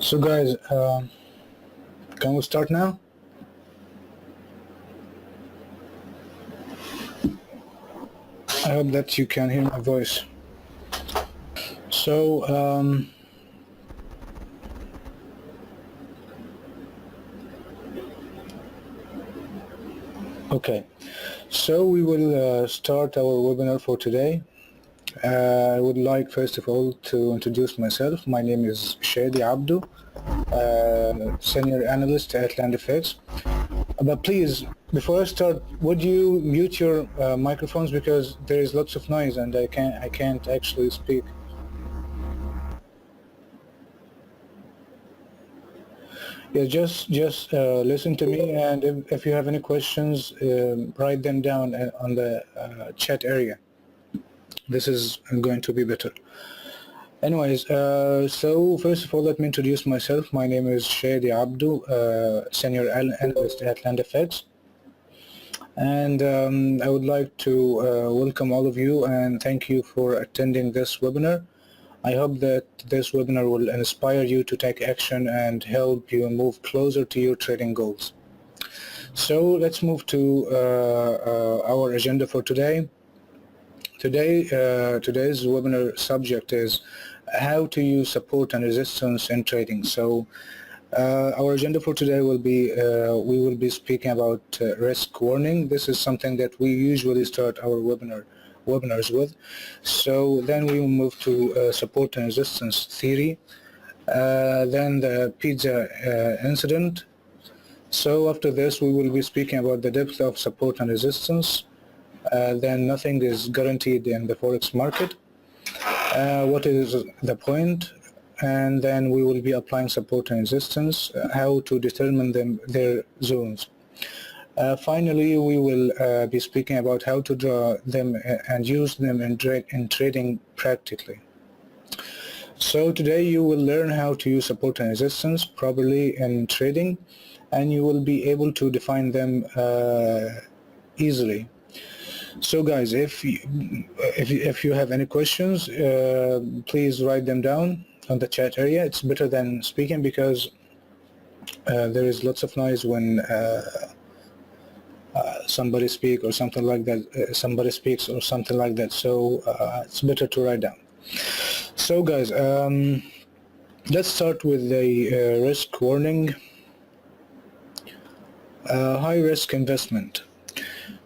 So guys, can we start now? I hope that you can hear my voice. So, okay. So we will start our webinar for today. I would like first of all to introduce myself. My name is Shadi Abdo, Senior Analyst at LandFX. But please, before I start, would you mute your microphones because there is lots of noise and I can't actually speak. Yeah, just listen to me, and if you have any questions, write them down on the chat area. This is going to be better. Anyways, so first of all, let me introduce myself. My name is Shadi Abdo, Senior Analyst at LandFX. And I would like to welcome all of you and thank you for attending this webinar. I hope that this webinar will inspire you to take action and help you move closer to your trading goals. So let's move to our agenda for today. Today's webinar subject is how to use support and resistance in trading. So our agenda for today will be we will be speaking about risk warning. This is something that we usually start our webinars with. So then we will move to support and resistance theory, then the pizza incident. So after this we will be speaking about the depth of support and resistance. Then nothing is guaranteed in the forex market. What is the point? And then we will be applying support and resistance, how to determine their zones. Finally, we will be speaking about how to draw them and use them in trading practically. So today you will learn how to use support and resistance properly in trading, and you will be able to define them easily. So guys, if you have any questions, please write them down on the chat area. It's better than speaking because there is lots of noise when somebody speaks or something like that. Somebody speaks or something like that. So it's better to write down. So guys, let's start with the risk warning. High risk investment.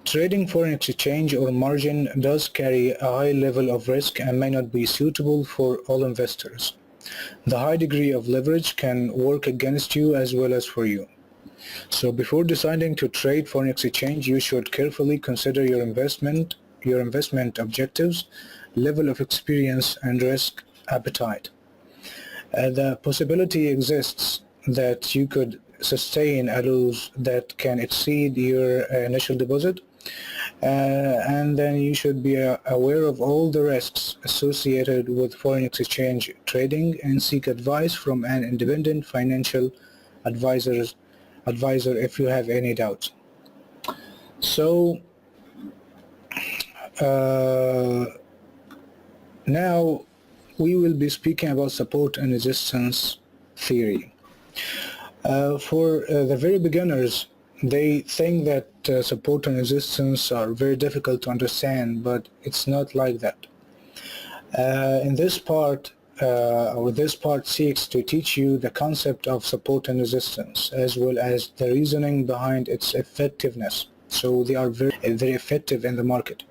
Trading foreign exchange or margin does carry a high level of risk and may not be suitable for all investors. The high degree of leverage can work against you as well as for you. So before deciding to trade foreign exchange, you should carefully consider your investment objectives, level of experience, and risk appetite. The possibility exists that you could sustain a loss that can exceed your initial deposit, and then you should be aware of all the risks associated with foreign exchange trading and seek advice from an independent financial advisor if you have any doubts. So now we will be speaking about support and resistance theory. For the very beginners, they think that support and resistance are very difficult to understand, but it's not like that. In this part, this part seeks to teach you the concept of support and resistance, as well as the reasoning behind its effectiveness. So they are very effective in the market.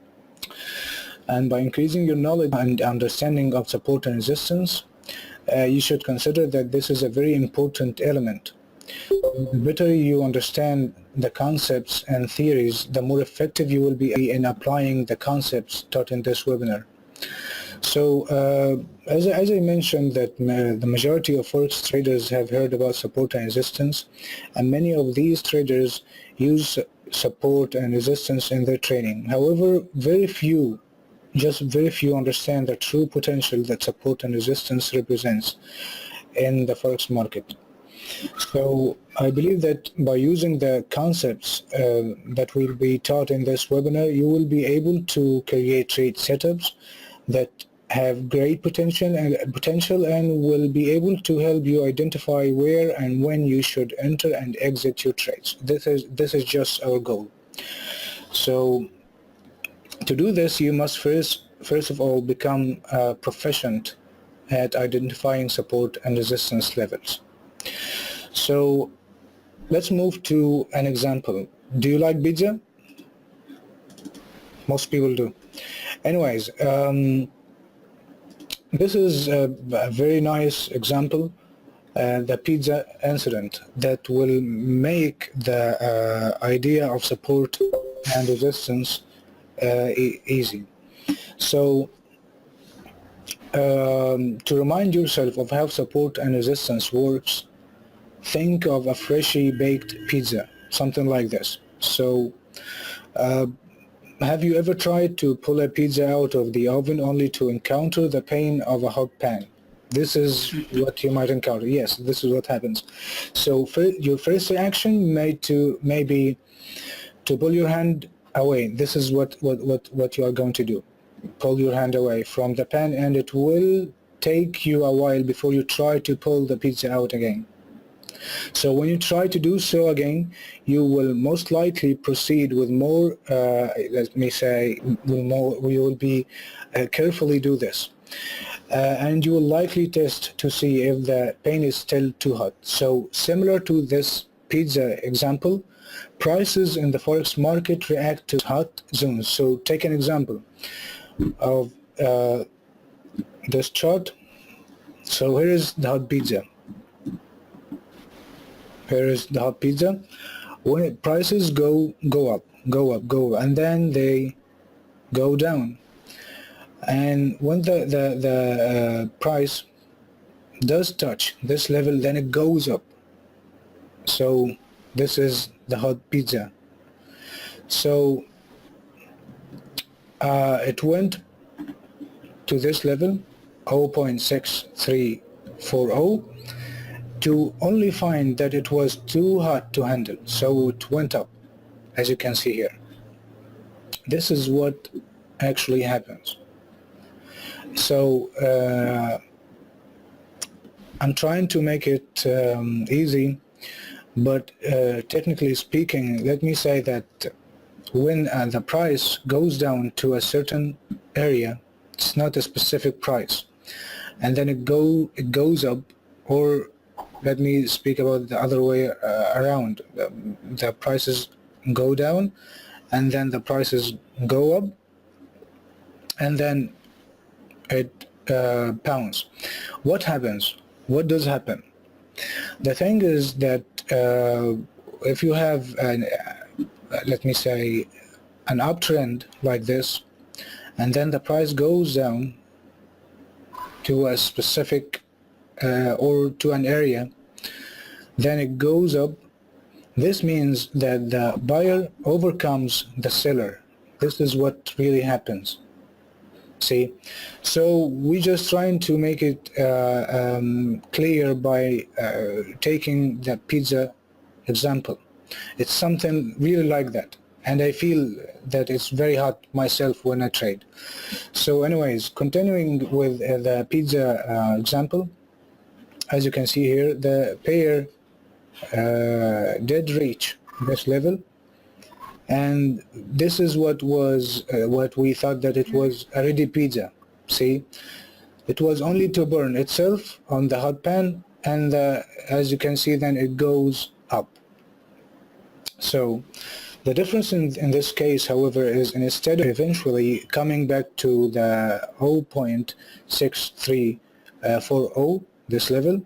And by increasing your knowledge and understanding of support and resistance, you should consider that this is a very important element. The better you understand the concepts and theories, the more effective you will be in applying the concepts taught in this webinar. So as I mentioned, that the majority of forex traders have heard about support and resistance, and many of these traders use support and resistance in their trading. However, very few understand the true potential that support and resistance represents in the forex market. So I believe that by using the concepts that will be taught in this webinar, you will be able to create trade setups that have great potential and will be able to help you identify where and when you should enter and exit your trades. This is just our goal. So to do this, you must first of all become proficient at identifying support and resistance levels. So let's move to an example. Do you like pizza? Most people do. Anyways, this is a very nice example, the pizza incident, that will make the idea of support and resistance easy. So to remind yourself of how support and resistance works, think of a freshly baked pizza, something like this. So have you ever tried to pull a pizza out of the oven only to encounter the pain of a hot pan? This is what you might encounter. Yes, this is what happens. So your first reaction may be to pull your hand away. This is what you are going to do. Pull your hand away from the pan, and it will take you a while before you try to pull the pizza out again. So when you try to do so again, you will most likely proceed with more, let me say, we will be carefully do this. And you will likely test to see if the pan is still too hot. So similar to this pizza example, prices in the forex market react to hot zones. So take an example of this chart. So here is the hot pizza. Here is the hot pizza. When prices go up, and then they go down. And when the price does touch this level, then it goes up. So this is the hot pizza. So it went to this level, 0.6340, to only find that it was too hot to handle. So it went up, as you can see here. This is what actually happens. So I'm trying to make it easy, but technically speaking, let me say that when the price goes down to a certain area, it's not a specific price, and then it goes up, or let me speak about the other way around. The prices go down, and then the prices go up, and then it pounds. What happens? What does happen? The thing is that if you have let me say an uptrend like this, and then the price goes down to a specific or to an area, then it goes up. This means that the buyer overcomes the seller. This is what really happens. See, so we're just trying to make it clear by taking the pizza example. It's something really like that, and I feel that it's very hot myself when I trade. So anyways, continuing with the pizza example, as you can see here, the pair did reach this level, and this is what we thought that it was a ready pizza. See, it was only to burn itself on the hot pan, and as you can see, then it goes up. So the difference in this case, however, is instead of eventually coming back to the 0.6340, this level,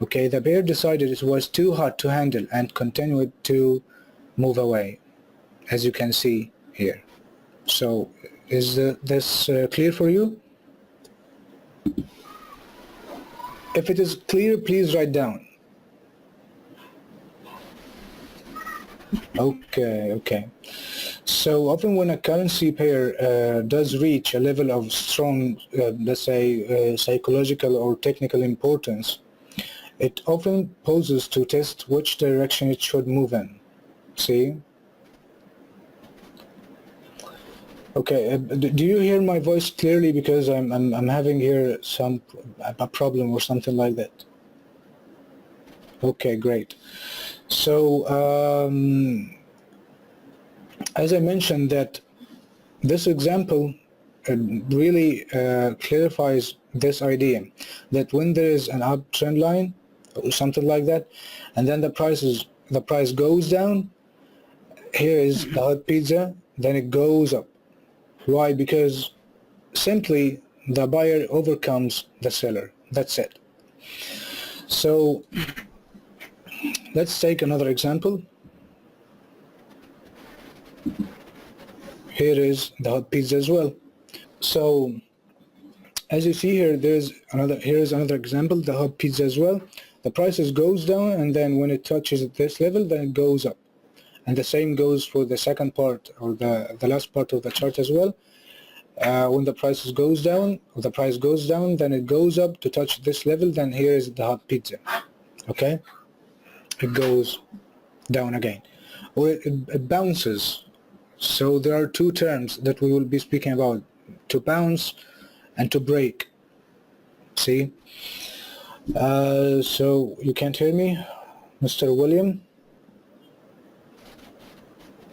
okay, the bear decided it was too hot to handle and continued to move away, as you can see here. So is this clear for you? If it is clear, please write down. Okay. So often when a currency pair does reach a level of strong, let's say, psychological or technical importance, it often poses to test which direction it should move in. See? Okay, do you hear my voice clearly? Because I'm having here a problem or something like that. Okay, great. So as I mentioned, that this example really clarifies this idea that when there is an uptrend line or something like that, and then the price goes down. Here is the hot pizza, then it goes up. Why? Because simply the buyer overcomes the seller. That's it. So let's take another example. Here is the hot pizza as well. So as you see here, here is another example, the hot pizza as well. The prices goes down, and then when it touches this level, then it goes up. And the same goes for the second part, or the last part of the chart as well. When the price goes down, then it goes up to touch this level, then here is the hot pizza. Okay? It goes down again. Or it bounces. So there are two terms that we will be speaking about: to bounce and to break. See? So you can't hear me, Mr. William?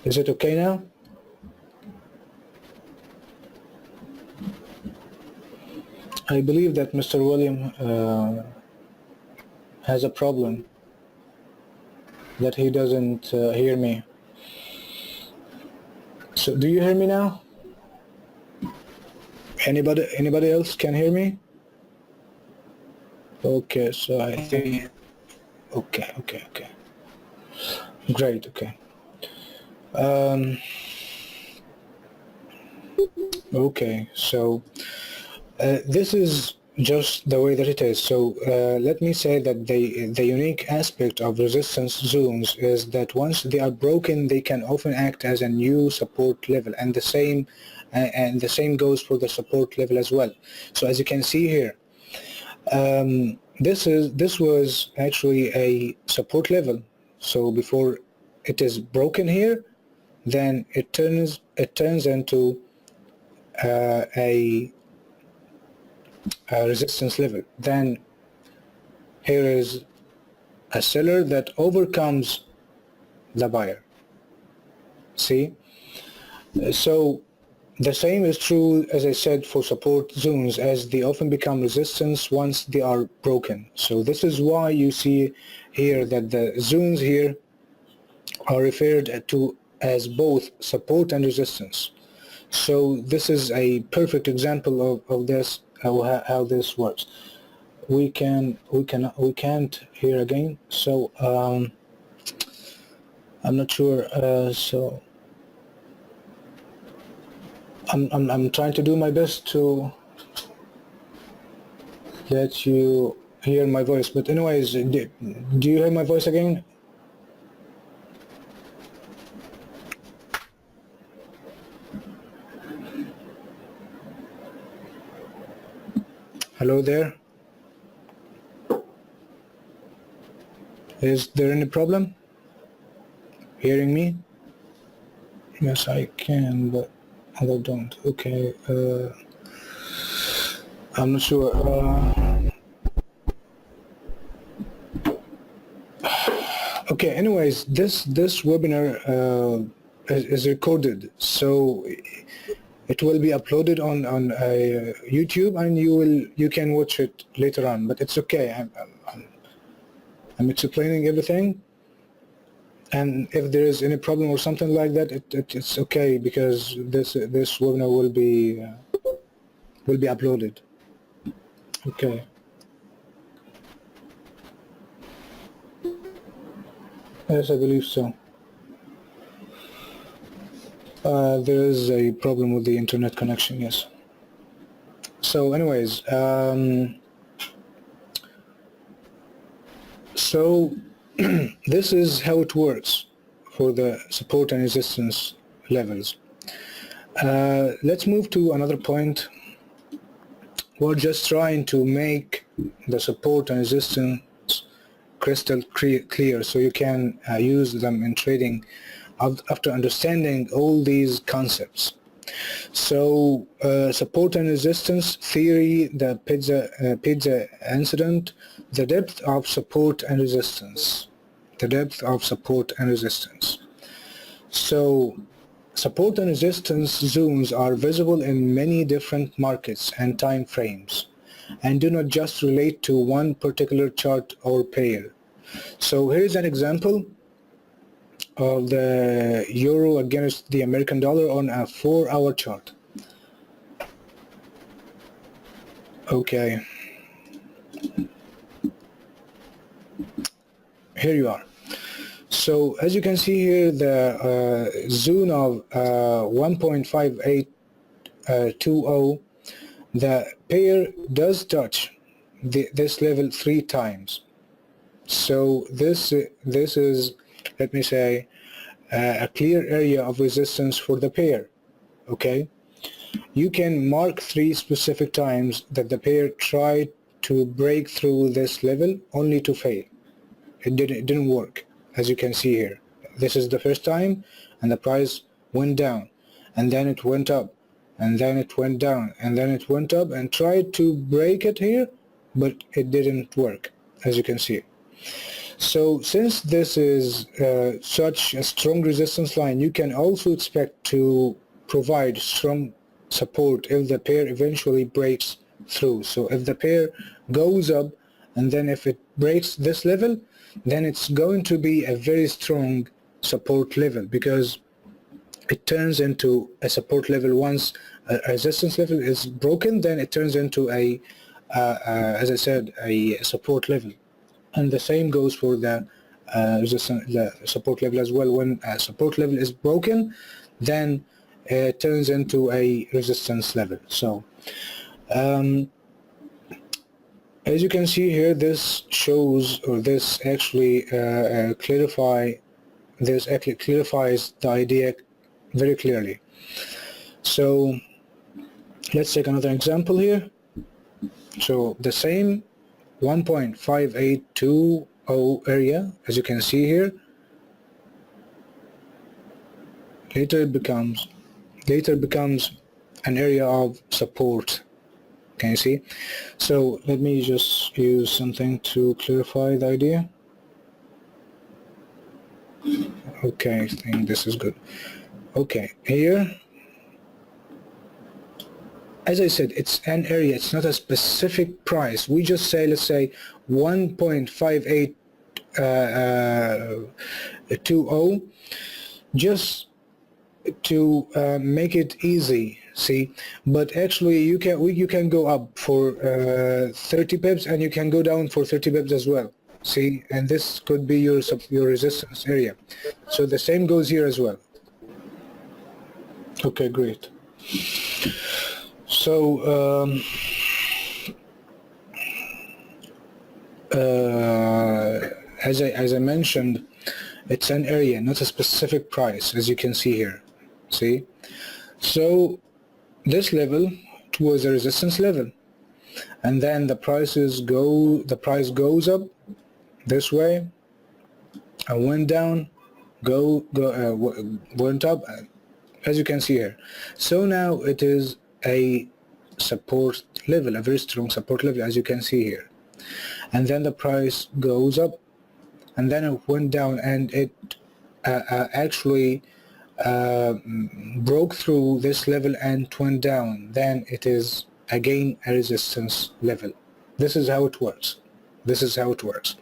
Is it okay now? I believe that Mr. William has a problem, that he doesn't hear me. So do you hear me now? Anybody else can hear me? Okay, so I think okay. Great, okay. Okay, so this is just the way that it is. So let me say that the unique aspect of resistance zones is that once they are broken, they can often act as a new support level, and the same goes for the support level as well. So as you can see here, this was actually a support level. So before it is broken here, then it turns into a resistance level. Then here is a seller that overcomes the buyer. See? So the same is true, as I said, for support zones, as they often become resistance once they are broken. So this is why you see here that the zones here are referred to as both support and resistance. So this is a perfect example of this, how this works. We can't hear again. So I'm not sure. So I'm trying to do my best to let you hear my voice. But anyways, do you hear my voice again? Hello there. Is there any problem hearing me? Yes, I can, but I don't. Okay. I'm not sure. Okay. Anyways, this webinar is recorded, so it will be uploaded on YouTube, and you can watch it later on. But it's okay. I'm explaining everything, and if there is any problem or something like that, it's okay, because this webinar will be uploaded. Okay. Yes, I believe so. There is a problem with the internet connection, yes. So anyways, so this is how it works for the support and resistance levels. Let's move to another point. We're just trying to make the support and resistance crystal clear, so you can use them in trading after understanding all these concepts. So support and resistance theory, the pizza incident, the depth of support and resistance, the depth of support and resistance. So support and resistance zones are visible in many different markets and time frames, and do not just relate to one particular chart or pair. So here's an example of the euro against the American dollar on a 4-hour chart. Okay, here you are. So as you can see here, the zone of 1.5820, the pair does touch this level 3 times. So this is, let me say, a clear area of resistance for the pair. Okay, you can mark 3 specific times that the pair tried to break through this level only to fail. It didn't work, as you can see here. This is the first time, and the price went down, and then it went up, and then it went down, and then it went up, and tried to break it here, but it didn't work, as you can see. So since this is such a strong resistance line, you can also expect to provide strong support if the pair eventually breaks through. So if the pair goes up, and then if it breaks this level, then it's going to be a very strong support level, because it turns into a support level. Once a resistance level is broken, then it turns into as I said, a support level. And the same goes for the support level as well. When a support level is broken, then it turns into a resistance level. So as you can see here, this shows, or this actually clarifies the idea very clearly. So let's take another example here. So the same 1.5820 area, as you can see here, later becomes an area of support. Can you see? So let me just use something to clarify the idea. Okay, I think this is good. Okay, here, as I said, it's an area, it's not a specific price. We just say, let's say 1.5820, just to make it easy, see. But actually you can go up for 30 pips, and you can go down for 30 pips as well, see. And this could be your resistance area. So the same goes here as well. Okay, great. So as I mentioned, it's an area, not a specific price, as you can see here. See? So this level was a resistance level, and then the price goes up this way, and went down, went up, as you can see here. So now it is a support level, a very strong support level, as you can see here. And then the price goes up, and then it went down, and it actually broke through this level and went down. Then it is again a resistance level. This is how it works. This is how it works.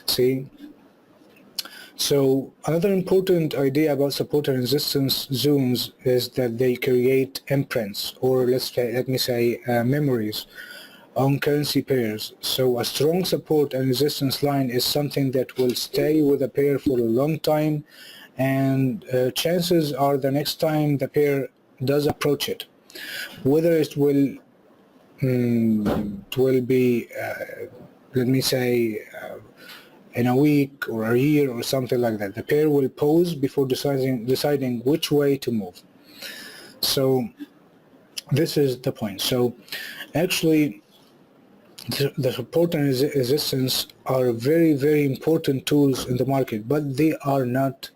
See? So another important idea about support and resistance zones is that they create imprints, or let me say memories on currency pairs. So a strong support and resistance line is something that will stay with a pair for a long time, and chances are the next time the pair does approach it, whether it will be let me say in a week or a year or something like that, the pair will pause before deciding which way to move. So this is the point. So actually the support and resistance are very, very important tools in the market, but they are not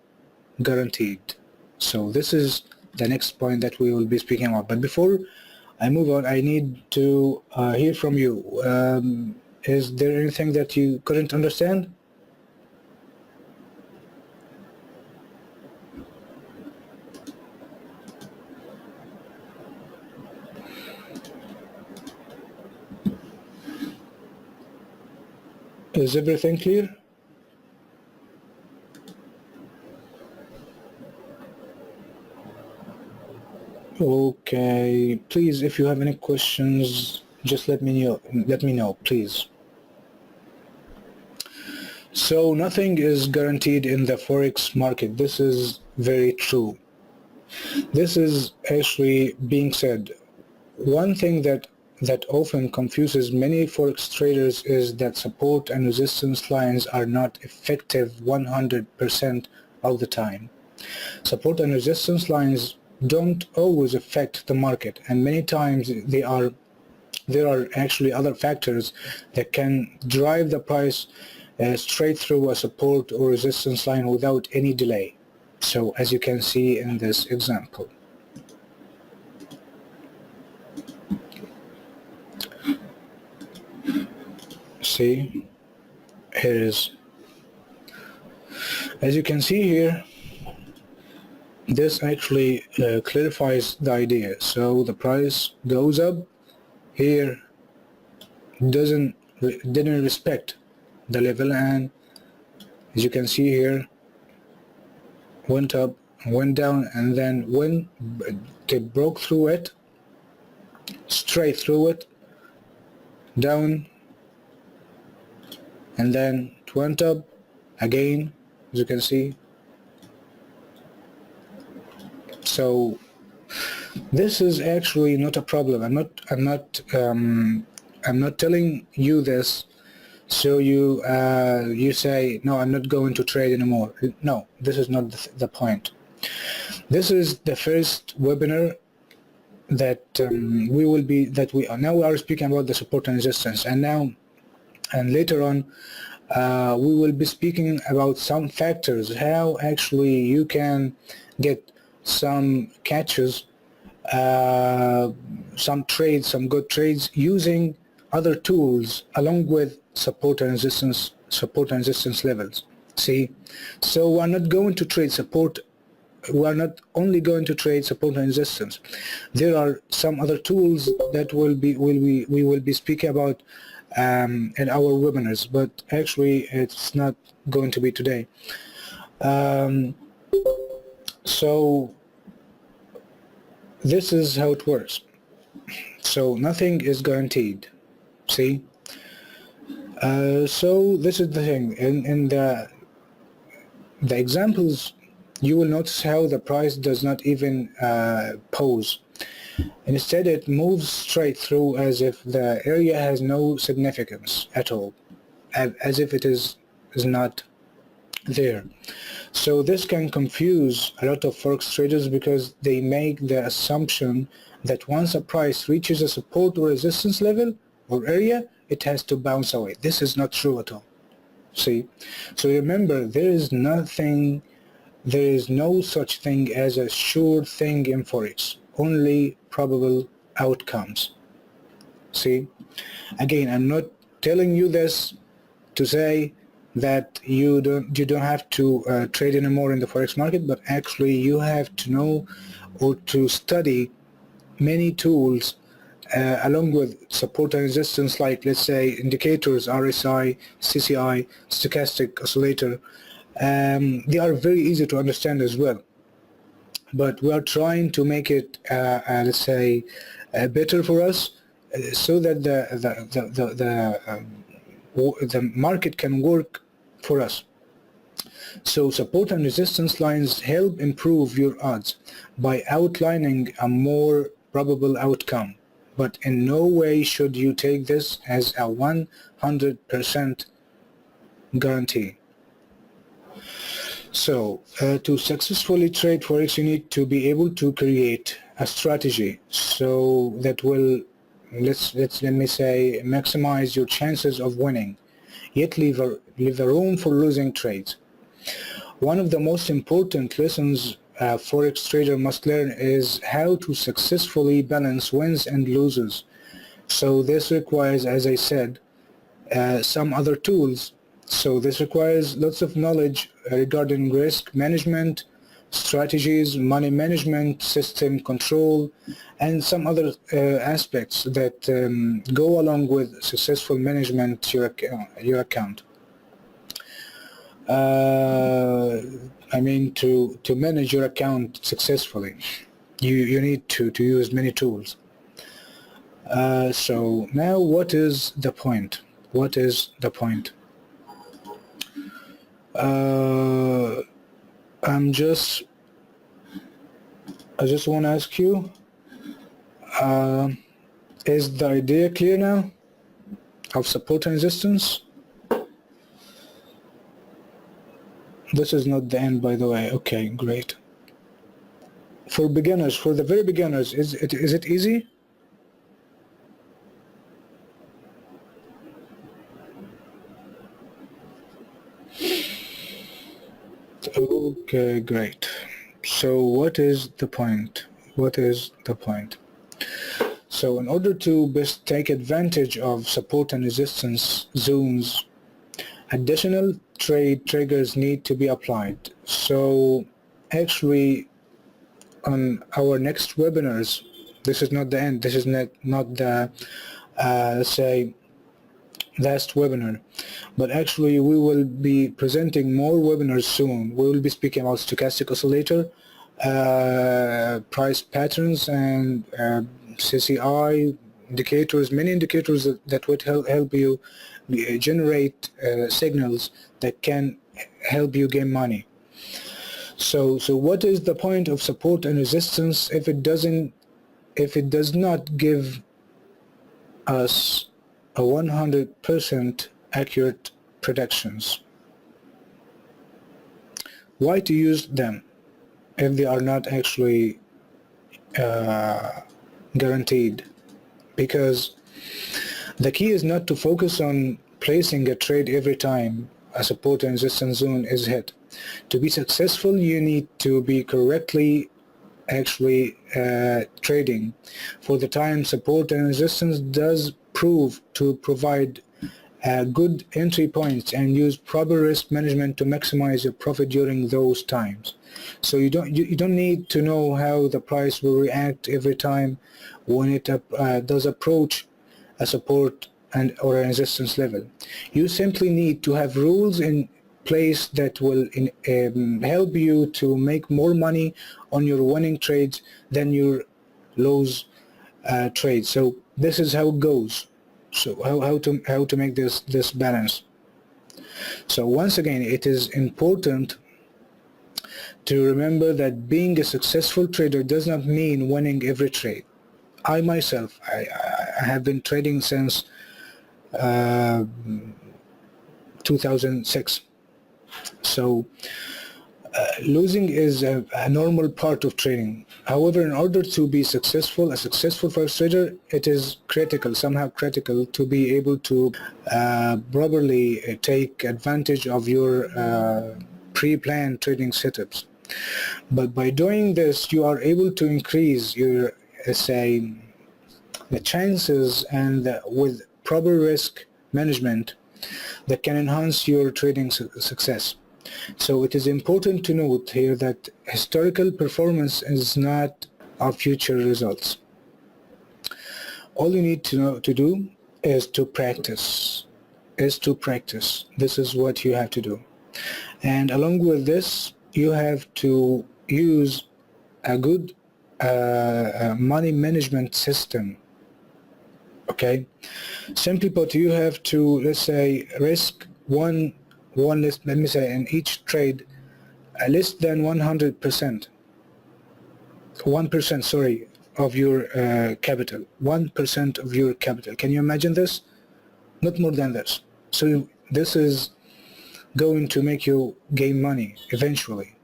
guaranteed. So this is the next point that we will be speaking about. But before I move on, I need to hear from you. Is there anything that you couldn't understand? Is everything clear? Okay, please, if you have any questions, just let me know. Let me know, please. So nothing is guaranteed in the forex market. This is very true. This is actually being said. One thing that often confuses many forex traders is that support and resistance lines are not effective 100% of the time. Support and resistance lines don't always affect the market, and many times there are actually other factors that can drive the price straight through a support or resistance line without any delay. So as you can see in this example. See, here it is. As you can see here, this actually clarifies the idea. So the price goes up here, didn't respect the level, and as you can see here, went up, went down, and then when it broke through it, straight through it, down, and then it went up again, as you can see. So this is actually not a problem. I'm not telling you this so you say, no, I'm not going to trade anymore. No, this is not the point. This is the first webinar that we are speaking about the support and resistance, and later on we will be speaking about some factors, how actually you can get some catches, some trades, some good trades using other tools along with support and resistance levels. See, so we're not going to trade support. We are not only going to trade support and resistance. There are some other tools that we will be speaking about in our webinars, but actually it's not going to be today. So this is how it works. So nothing is guaranteed. See? So this is the thing. In the examples, you will notice how the price does not even pause. Instead, it moves straight through as if the area has no significance at all, as if it is not there. So this can confuse a lot of forex traders because they make the assumption that once a price reaches a support or resistance level or area, it has to bounce away. This is not true at all. See? So remember, there is no such thing as a sure thing in forex, only probable outcomes. See? Again, I'm not telling you this to say that you don't have to trade anymore in the forex market, but actually you have to know or to study many tools along with support and resistance, like let's say indicators, RSI, CCI, stochastic oscillator. They are very easy to understand as well, but we are trying to make it let's say better for us, so that the market can work for us. So support and resistance lines help improve your odds by outlining a more probable outcome, but in no way should you take this as a 100% guarantee. So to successfully trade forex, you need to be able to create a strategy so that will let me say maximize your chances of winning, yet leave a room for losing trades. One of the most important lessons a forex trader must learn is how to successfully balance wins and losses. So this requires, as I said, some other tools. So this requires lots of knowledge regarding risk management, strategies, money management, system control, and some other aspects that go along with successful management your account. I mean, to manage your account successfully, you need to use many tools. So now, what is the point? What is the point? I just want to ask you, is the idea clear now of support and resistance? This is not the end, by the way. Okay, great. For beginners, for the very beginners, is it easy? Okay, great. So what is the point? What is the point? So in order to best take advantage of support and resistance zones, additional trade triggers need to be applied. So actually on our next webinars, this is not the end, this is not the let's say last webinar, but actually we will be presenting more webinars soon. We will be speaking about stochastic oscillator, price patterns, and CCI indicators, many indicators that would help you generate signals that can help you gain money. So what is the point of support and resistance if it does not give us a 100% accurate predictions? Why to use them if they are not actually guaranteed? Because the key is not to focus on placing a trade every time a support and resistance zone is hit. To be successful, you need to be correctly actually trading for the time support and resistance does prove to provide good entry points, and use proper risk management to maximize your profit during those times. So you don't need to know how the price will react every time when it does approach a support and or a resistance level. You simply need to have rules in place that will help you to make more money on your winning trades than your lose trades. So this is how it goes. So how to make this balance. So once again, it is important to remember that being a successful trader does not mean winning every trade. I myself, I have been trading since 2006. So losing is a normal part of trading. However, in order to be successful, a successful forex trader, it is critical, somehow critical, to be able to properly take advantage of your pre-planned trading setups. But by doing this, you are able to increase your, say, the chances, and with proper risk management that can enhance your trading success. So it is important to note here that historical performance is not our future results. All you need to do is to practice. This is what you have to do. And along with this, you have to use a good money management system. Okay, simply put, you have to, let's say, risk one less, let me say, in each trade less than 100%, 1%, sorry, of your capital, 1% of your capital. Can you imagine this? Not more than this. So this is going to make you gain money eventually.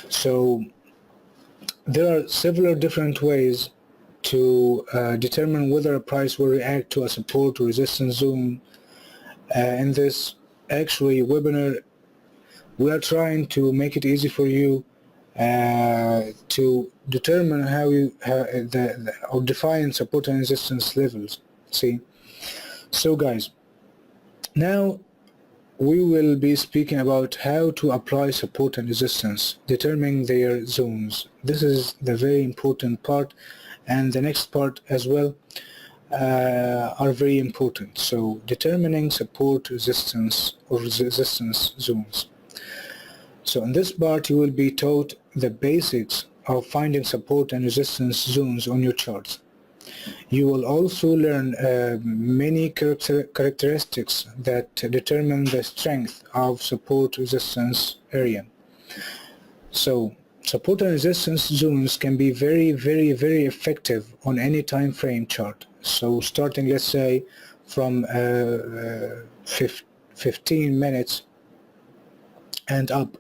So there are several different ways to determine whether a price will react to a support or resistance zone. In this actually webinar, we are trying to make it easy for you to determine how you or define support and resistance levels. See, so guys, now we will be speaking about how to apply support and resistance, determining their zones. This is the very important part, and the next part as well are very important. So determining support, resistance, or resistance zones. So in this part you will be taught the basics of finding support and resistance zones on your charts. You will also learn many characteristics that determine the strength of support resistance area. So support and resistance zones can be very effective on any time frame chart. So starting, let's say, from 15 minutes and up.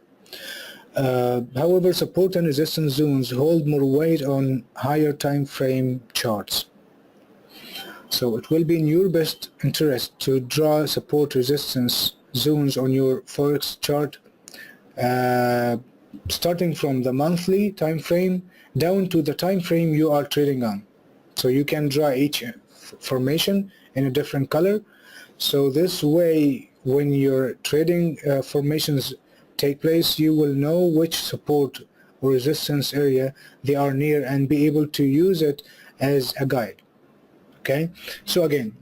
However, support and resistance zones hold more weight on higher time frame charts. So it will be in your best interest to draw support resistance zones on your Forex chart, starting from the monthly time frame down to the time frame you are trading on. So you can draw each formation in a different color. So this way, when your trading formations take place, you will know which support or resistance area they are near and be able to use it as a guide. Okay, so again,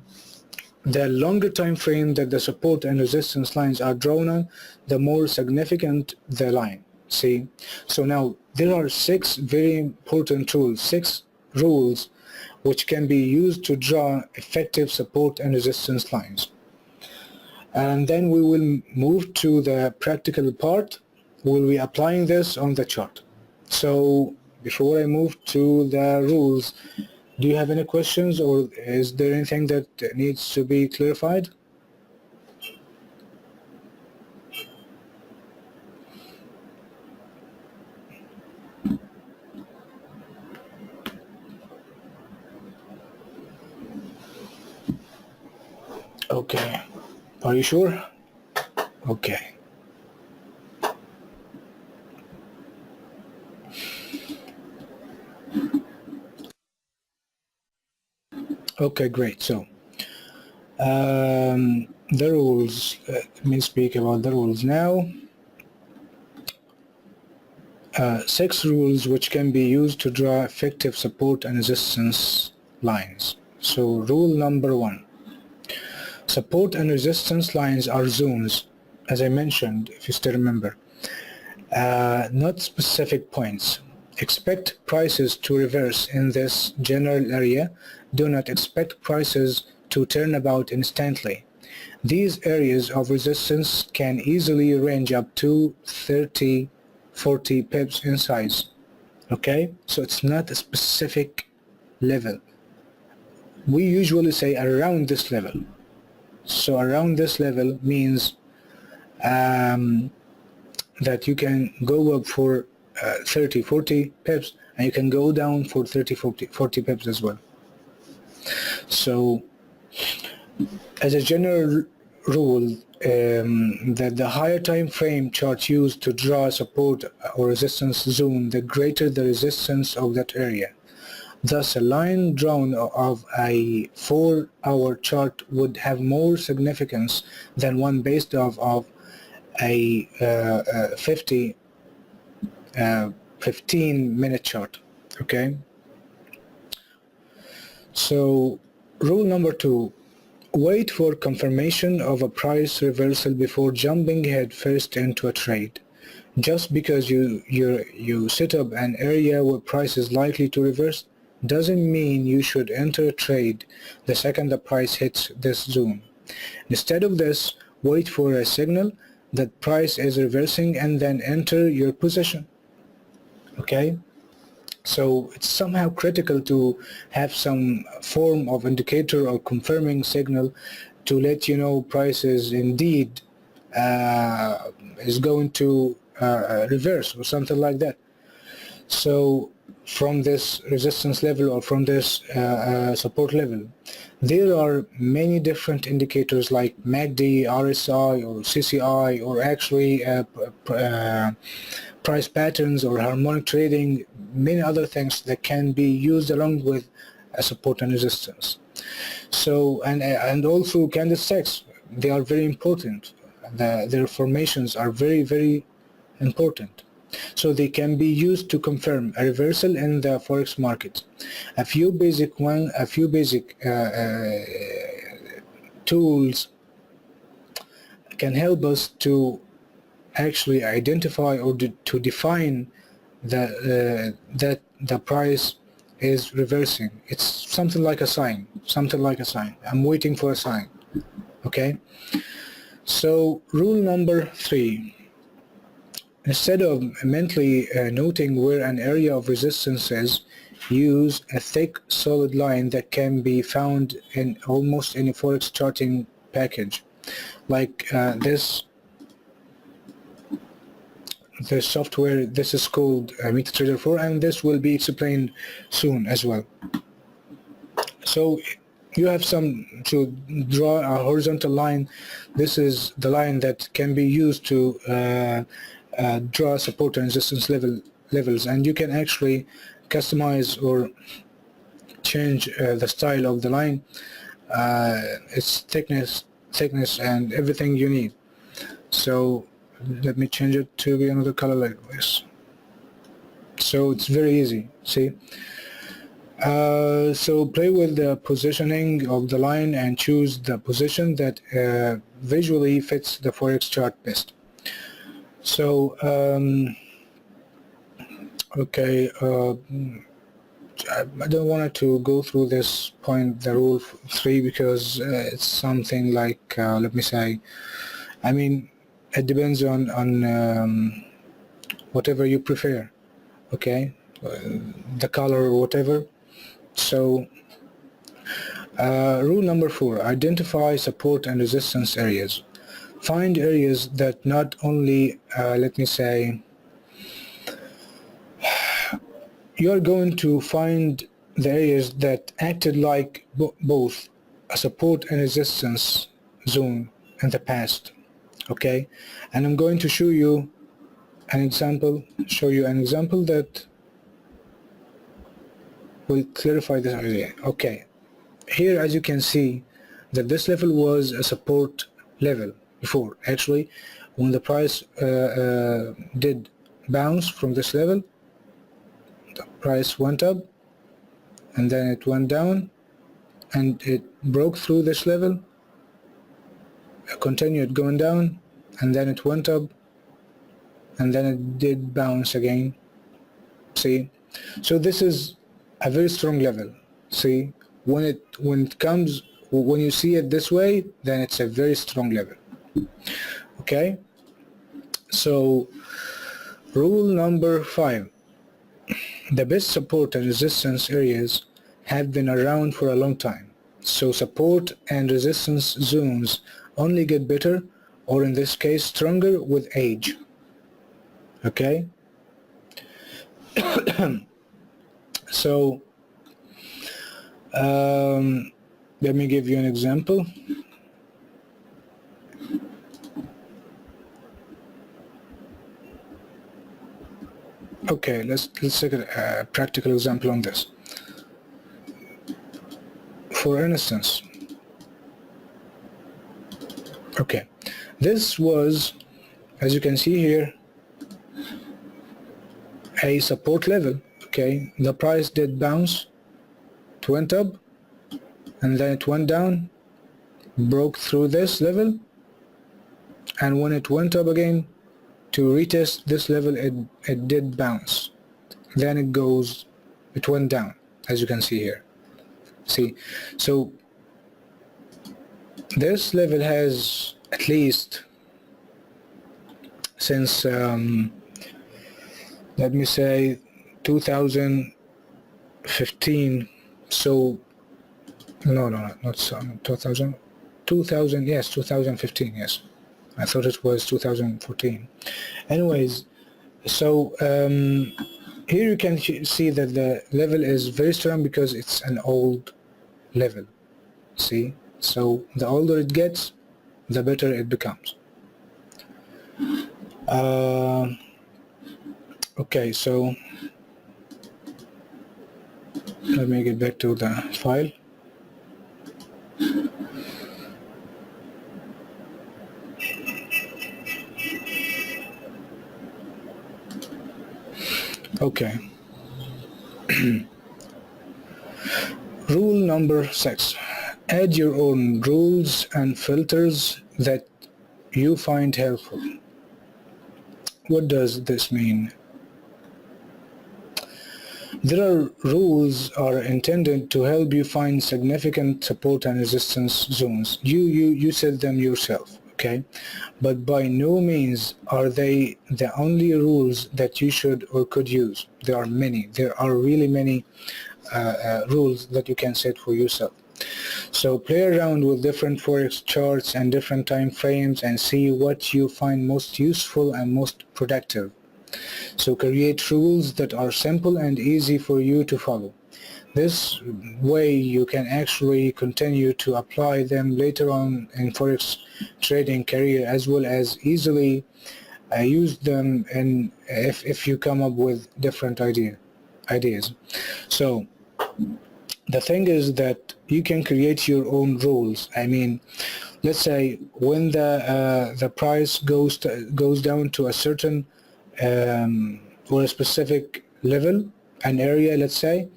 the longer time frame that the support and resistance lines are drawn on, the more significant the line. See, so now there are 6 very important rules, 6 rules which can be used to draw effective support and resistance lines. And then we will move to the practical part. We'll be applying this on the chart. So before I move to the rules, do you have any questions, or is there anything that needs to be clarified? Okay. Are you sure? Okay. Okay, great. So the rules, let me speak about the rules now. 6 rules which can be used to draw effective support and resistance lines. So rule number 1, support and resistance lines are zones, as I mentioned, if you still remember, not specific points. Expect prices to reverse in this general area. Do not expect prices to turn about instantly. These areas of resistance can easily range up to 30-40 pips in size. Okay, so it's not a specific level. We usually say around this level. So around this level means that you can go up for 30-40 pips, and you can go down for 30-40 pips as well. So as a general rule, that the higher time frame chart used to draw a support or resistance zone, the greater the resistance of that area. Thus, a line drawn of a 4-hour chart would have more significance than one based off of a 15-minute chart. Okay. So rule number 2, wait for confirmation of a price reversal before jumping head first into a trade. Just because you set up an area where price is likely to reverse doesn't mean you should enter a trade the second the price hits this zone. Instead of this, wait for a signal that price is reversing and then enter your position. Okay? So it's somehow critical to have some form of indicator or confirming signal to let you know price is indeed is going to reverse or something like that. So from this resistance level or from this support level, there are many different indicators like MACD, RSI or CCI, or actually price patterns or harmonic trading, many other things that can be used along with support and resistance. So and also candlesticks, they are very important. Their formations are very, very important. So they can be used to confirm a reversal in the forex market. A few basic tools can help us to actually identify or to define that the price is reversing. It's something like a sign. I'm waiting for a sign. Okay. So rule number 3. Instead of mentally noting where an area of resistance is, use a thick, solid line that can be found in almost any forex charting package, like this software. This is called MetaTrader 4, and this will be explained soon as well. So you have to draw a horizontal line. This is the line that can be used to draw support and resistance levels, and you can actually customize or change the style of the line, its thickness and everything you need. So let me change it to be another color like this. So it's very easy, see. So play with the positioning of the line and choose the position that visually fits the forex chart best. So okay, I don't want to go through this point, the rule 3, because it's something like let me say, I mean, it depends on whatever you prefer. Okay, the color or whatever. So rule number 4, identify support and resistance areas. Find areas that not only, let me say, you are going to find the areas that acted like both a support and resistance zone in the past. Okay, and I'm going to show you an example that will clarify this idea. Okay, here as you can see that this level was a support level before. Actually, when the price did bounce from this level, the price went up and then it went down and it broke through this level, continued going down, and then it went up and then it did bounce again. See, so this is a very strong level. See, when you see it this way, then it's a very strong level. Okay, so rule number 5, the best support and resistance areas have been around for a long time, so support and resistance zones only get better, or in this case stronger, with age. Okay, so let me give you an example. Okay, let's take a practical example on this. For instance, okay, this was, as you can see here, a support level. Okay, the price did bounce, it went up, and then it went down, broke through this level, and when it went up again to retest this level, it did bounce. Then it went down, as you can see here. See, so this level has at least since let me say 2015. So no, not 2000. Yes, 2015. Yes, I thought it was 2014. Anyways, so Here you can see that the level is very strong because it's an old level. See? So the older it gets, the better it becomes. Okay, so let me get back to the file. Okay. Rule number 6. Add your own rules and filters that you find helpful. What does this mean? There are rules are intended to help you find significant support and resistance zones. You set them yourself, okay? But by no means are they the only rules that you should or could use. There are many. There are really many rules that you can set for yourself. So play around with different forex charts and different time frames and see what you find most useful and most productive. So create rules that are simple and easy for you to follow. This way you can actually continue to apply them later on in forex trading career, as well as easily use them in if you come up with different ideas. So the thing is that you can create your own rules. I mean, let's say when the price goes down to a certain or a specific level, an area, let's say,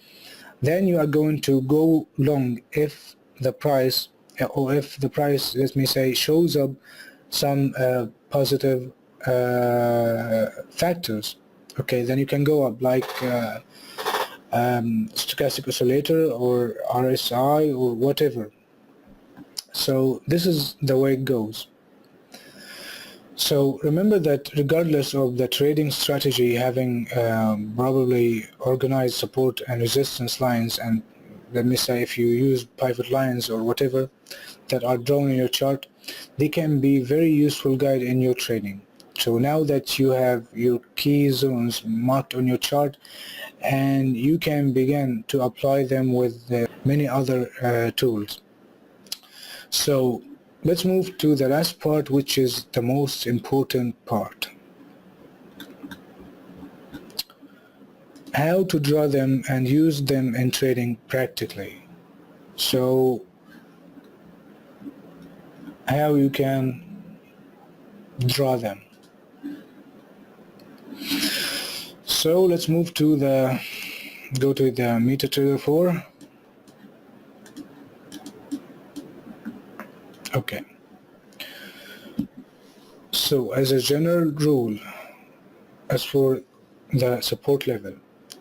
then you are going to go long if the price, let me say, shows up some positive factors. Okay, then you can go up like stochastic oscillator or RSI or whatever. So this is the way it goes. So remember that regardless of the trading strategy having probably organized support and resistance lines, and let me say if you use pivot lines or whatever that are drawn in your chart, they can be very useful guide in your trading. So now that you have your key zones marked on your chart, and you can begin to apply them with many other tools. So let's move to the last part, which is the most important part. How to draw them and use them in trading practically. So how you can draw them. So let's move to go to the MetaTrader 4. Okay. So as a general rule, as for the support level,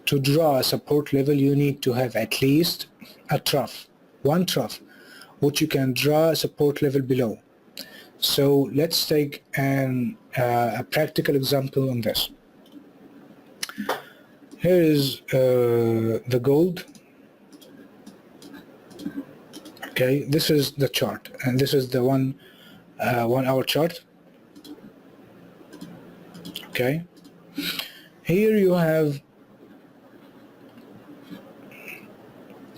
to draw a support level you need to have at least a trough, one trough, which you can draw a support level below. So let's take a practical example on this. Here is the gold. Okay, this is the chart, and this is the 1 hour chart. Okay, here you have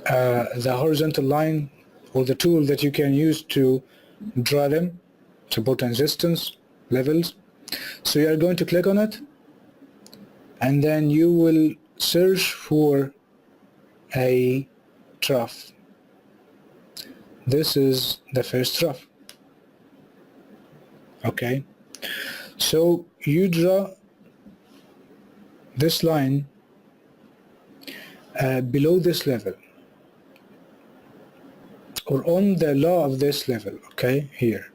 the horizontal line, or the tool that you can use to draw them, support and resistance levels. So you are going to click on it, and then you will search for a trough. This is the first trough. Okay, so you draw this line below this level, or on the low of this level, okay, here.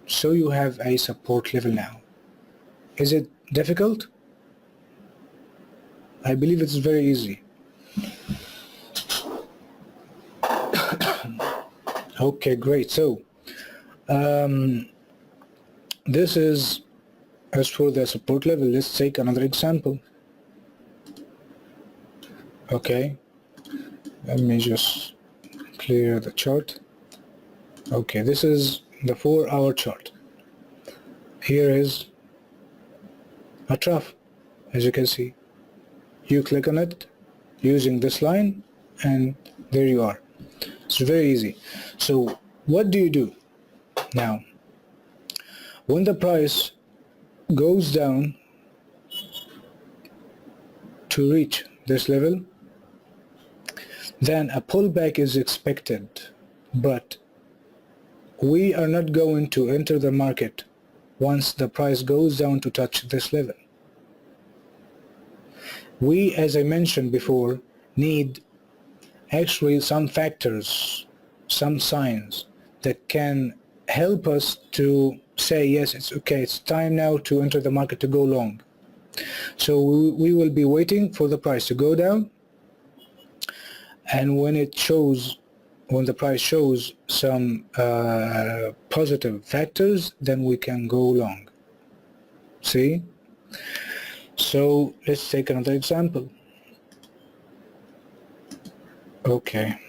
So you have a support level now. Is it difficult? I believe it's very easy. Okay, great. So this is as for the support level. Let's take another example. Okay, let me just clear the chart. Okay, this is the 4 hour chart. Here is a trough, as you can see. you click on it using this line, and there you are. It's very easy. So what do you do now? When the price goes down to reach this level, then a pullback is expected, but we are not going to enter the market once the price goes down to touch this level. We, as I mentioned before, need actually some factors, some signs that can help us to say, yes, it's okay, it's time now to enter the market to go long. So we will be waiting for the price to go down, and when the price shows some positive factors, then we can go long. See? So let's take another example. Okay.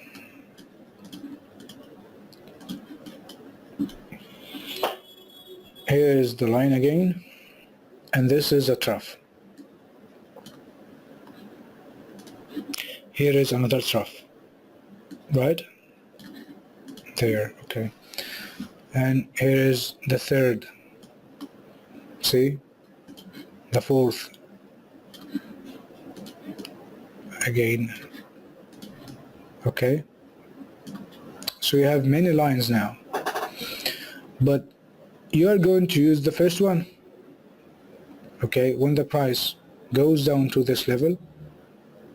Here is the line again, and this is a trough. Here is another trough, right? There, okay. And here is the third. See? The fourth. Again. Okay. So you have many lines now. But you are going to use the first one. Okay, when the price goes down to this level,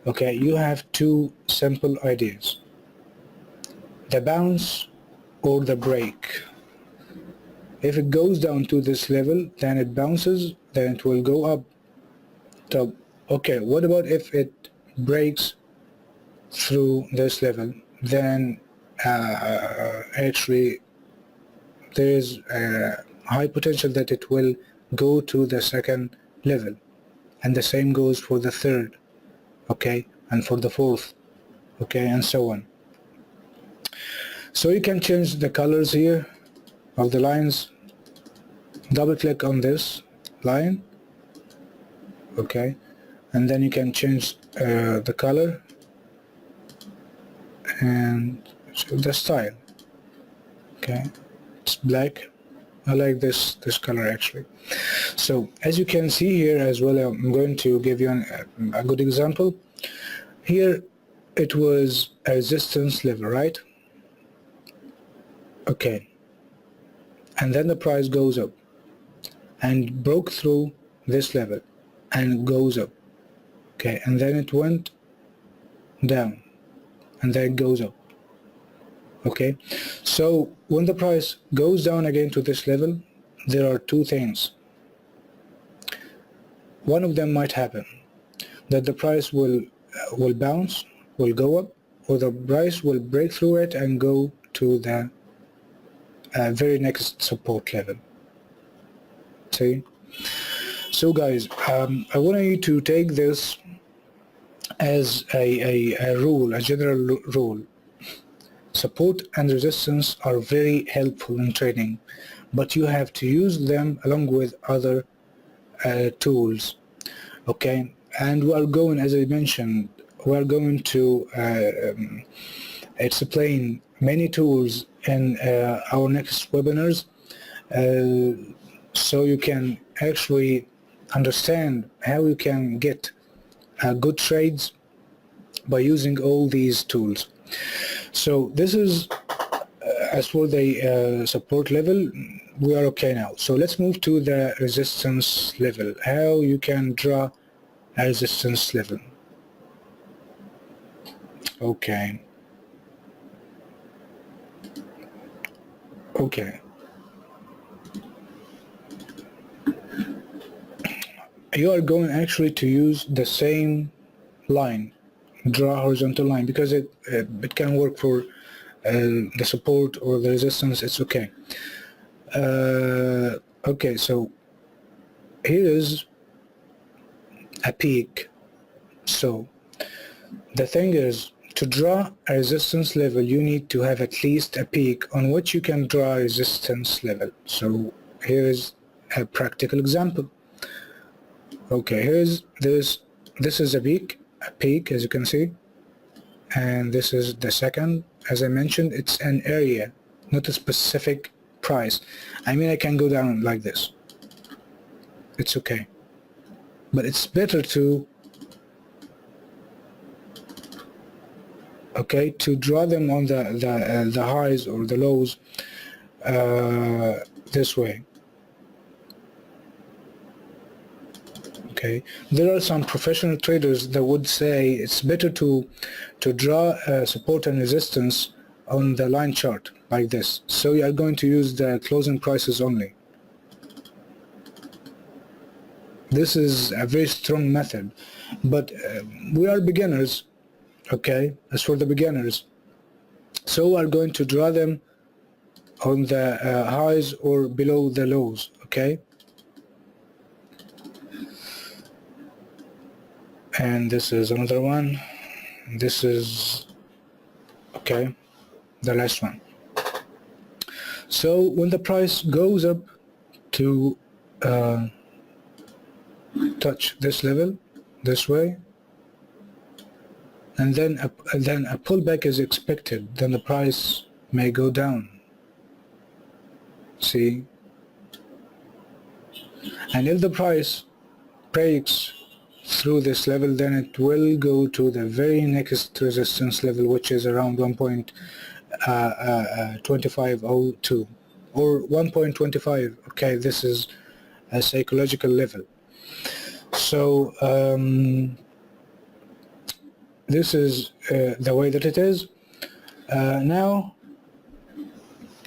okay, you have two simple ideas: the bounce or the break. If it goes down to this level, then it bounces, then it will go up. So, okay, what about if it breaks through this level? Then actually there is a high potential that it will go to the second level, and the same goes for the third, okay, and for the fourth, okay, and so on. So you can change the colors here of the lines. Double click on this line, okay, and then you can change the color and the style. Okay, it's black. I like this color actually. So as you can see here as well, I'm going to give you a good example. Here it was a resistance level, right? Okay, and then the price goes up and broke through this level and goes up, okay, and then it went down and then it goes up. Okay, so when the price goes down again to this level, there are two things. One of them might happen, that the price will bounce, will go up, or the price will break through it and go to the very next support level. See? So guys, I want you to take this as a rule, a general rule. Support and resistance are very helpful in trading, but you have to use them along with other tools, okay? And we are going, as I mentioned, we are going to explain many tools in our next webinars, so you can actually understand how you can get good trades by using all these tools. So this is as for the support level, we are okay now. So let's move to the resistance level, how you can draw a resistance level. Okay. You are going actually to use the same line, draw a horizontal line, because it can work for the support or the resistance. It's okay. Okay, so here is a peak. So the thing is, to draw a resistance level, you need to have at least a peak on which you can draw a resistance level. So here is a practical example. Okay, here's this this is a peak as you can see, and this is the second. As I mentioned, it's an area, not a specific price. I mean, I can go down like this, it's okay, but it's better to draw them on the highs or the lows this way. Okay, there are some professional traders that would say it's better to draw support and resistance on the line chart like this. So you are going to use the closing prices only. This is a very strong method, but we are beginners. Okay, as for the beginners, so we are going to draw them on the highs or below the lows. Okay, and this is another one. This is okay, the last one. So when the price goes up to touch this level this way, and then a pullback is expected, then the price may go down. See, and if the price breaks through this level, then it will go to the very next resistance level, which is around 1.2502 or 1.25. Okay, this is a psychological level. So this is the way that it is. Now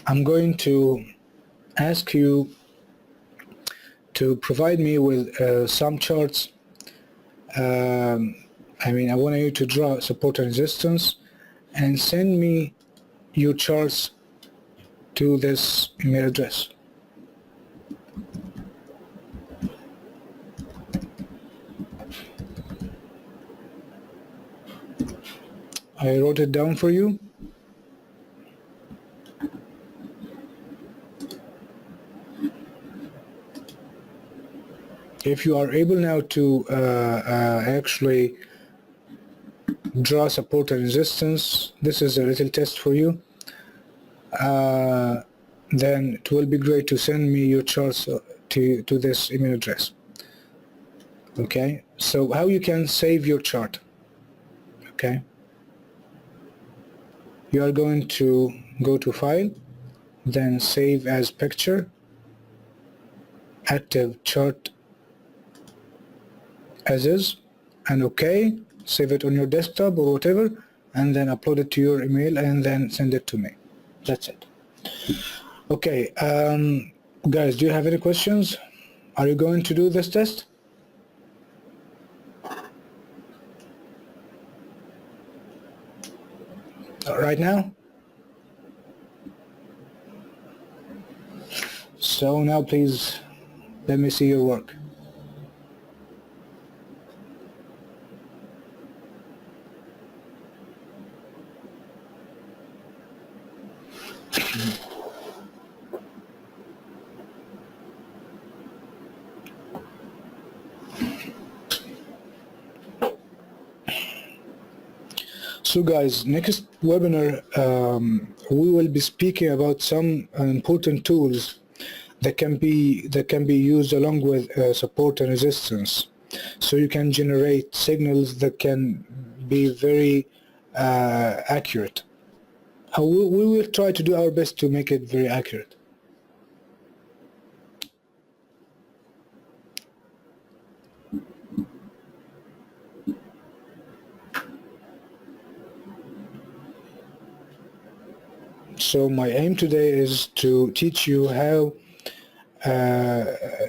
I'm going to ask you to provide me with some charts. I mean, I want you to draw support and resistance and send me your charts to this email address. I wrote it down for you. If you are able now to actually draw support and resistance, this is a little test for you, then it will be great to send me your charts to this email address. Okay, so how you can save your chart? Okay, you are going to go to File, then Save as Picture, Active Chart as is, and okay, save it on your desktop or whatever, and then upload it to your email and then send it to me. That's it. Okay, guys, do you have any questions? Are you going to do this test? Right now? So now please let me see your work. So guys, next webinar we will be speaking about some important tools that can be used along with support and resistance, so you can generate signals that can be very accurate. We will try to do our best to make it very accurate. So my aim today is to teach you how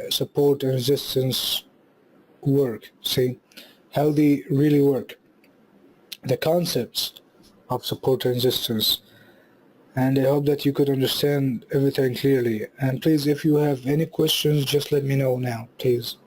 support and resistance work, see, how they really work, the concepts of support and resistance, and I hope that you could understand everything clearly. And please, if you have any questions, just let me know now, please.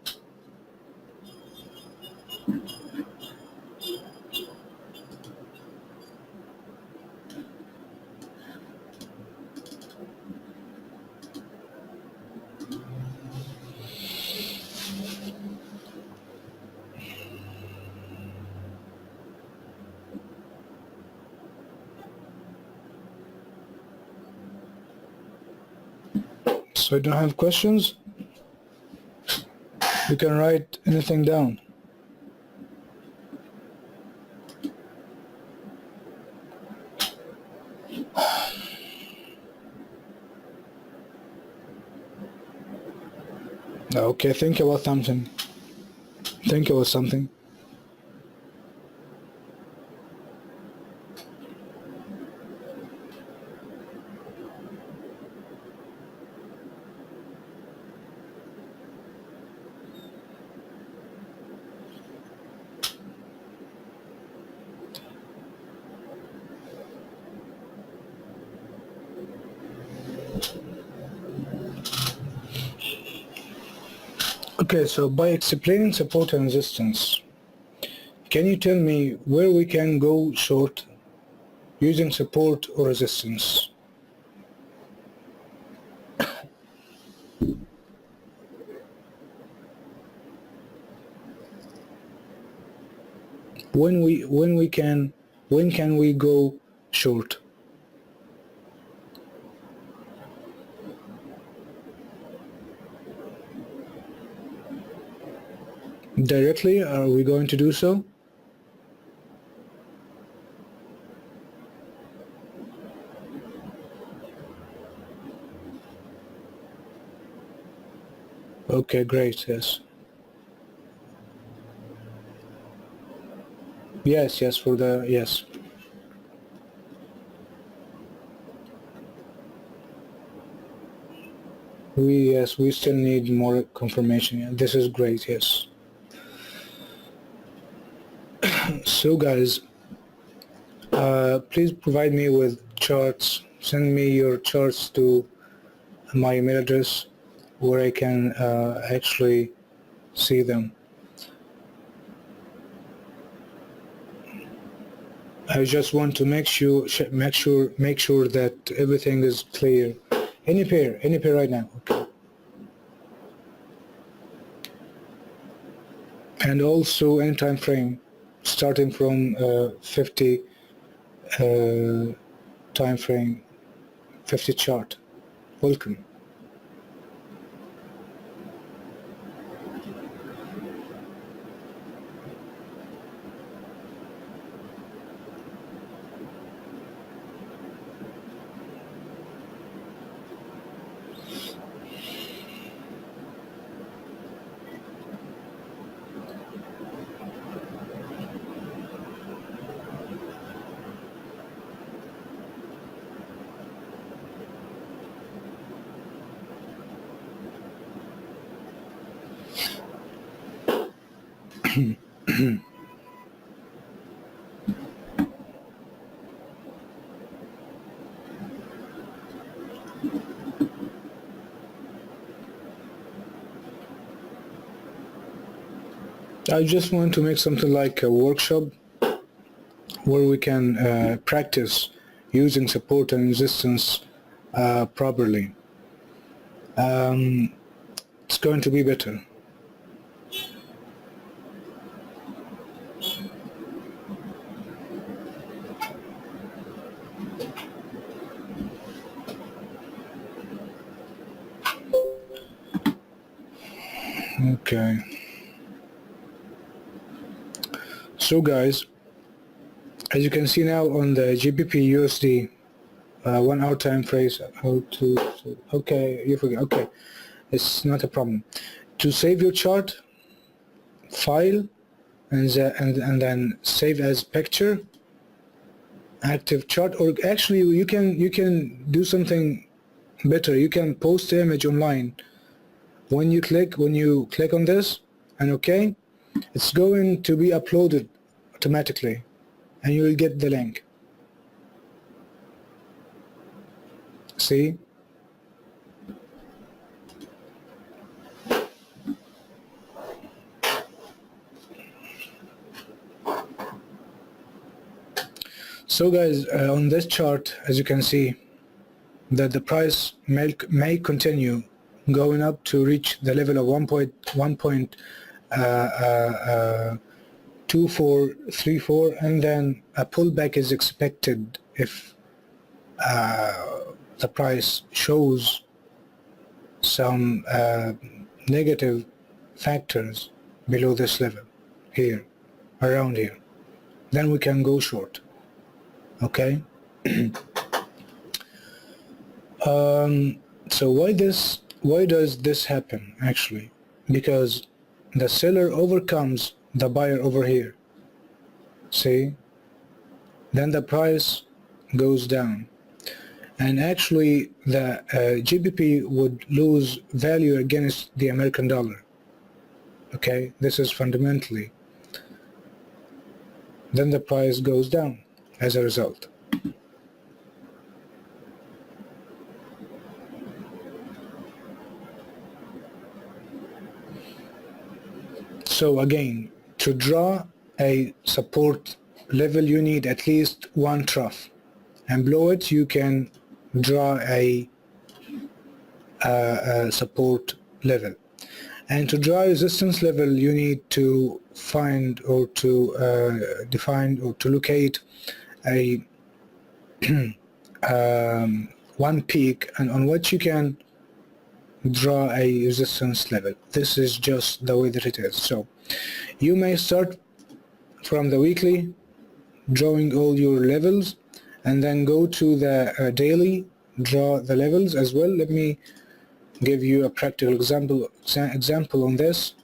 So you don't have questions? You can write anything down. Okay, think about something. Think about something. Okay, so by explaining support and resistance, can you tell me where we can go short using support or resistance? When can we go short? Directly, are we going to do so? Okay, great, yes. Yes, for the, yes. We still need more confirmation. Yeah, this is great, yes. So guys, please provide me with charts. Send me your charts to my email address where I can actually see them. I just want to make sure that everything is clear. Any pair right now. Okay. And also any time frame, starting from 50 time frame, 50 chart. Welcome. I just want to make something like a workshop where we can practice using support and resistance properly. It's going to be better. Okay. So guys, as you can see now on the GBP USD 1 hour time phrase, okay, you forget, okay, it's not a problem. To save your chart, file, and then save as picture, active chart, or actually you can do something better. You can post the image online. When you click on this and okay, it's going to be uploaded automatically and you will get the link. See? So guys, on this chart, as you can see, that the price may continue going up to reach the level of 1.2434, and then a pullback is expected if the price shows some negative factors below this level here, around here, then we can go short. Okay. So why does this happen actually? Because the seller overcomes the buyer over here. See? Then the price goes down. And actually the GBP would lose value against the American dollar. Okay? This is fundamentally. Then the price goes down as a result. So again, to draw a support level, you need at least one trough, and below it you can draw a support level. And to draw resistance level, you need to find or to define or to locate a one peak, and on which you can draw a resistance level. This is just the way that it is. So you may start from the weekly, drawing all your levels, and then go to the daily, draw the levels as well. Let me give you a practical example on this.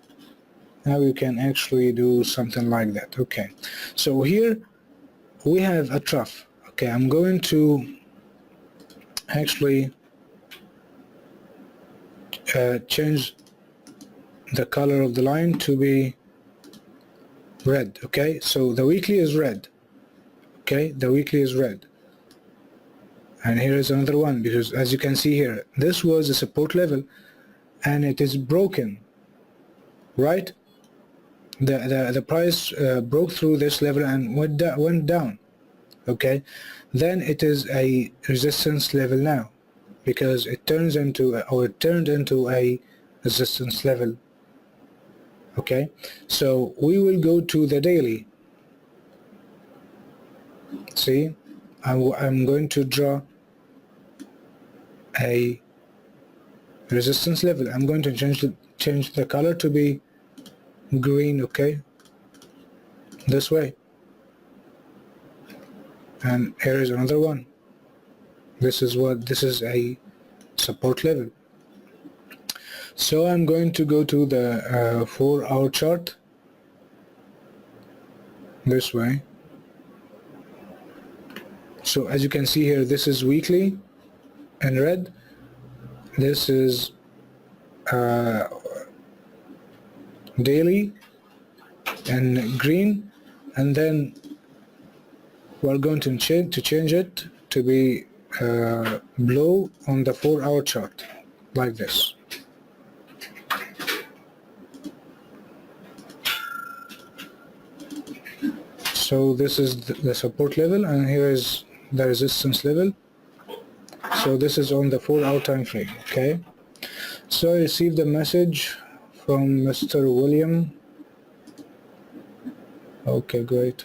Now you can actually do something like that. Okay, so here we have a trough. Okay, I'm going to actually change the color of the line to be red. Okay, so the weekly is red. Okay, the weekly is red, and here is another one, because as you can see here, this was a support level and it is broken, right? The price broke through this level and went down. Okay, then it is a resistance level now, because it turned into a resistance level. Okay, so we will go to the daily. See, I'm going to draw a resistance level. I'm going to change the color to be green. Okay, this way. And here is another one. This is a support level. So I'm going to go to the 4-hour chart this way. So as you can see here, this is weekly in red, this is daily in green, and then we're going to change it to be blue on the 4-hour chart, like this. So this is the support level, and here is the resistance level. So this is on the 4-hour time frame. Okay, so I received a message from Mr. William. Okay, great.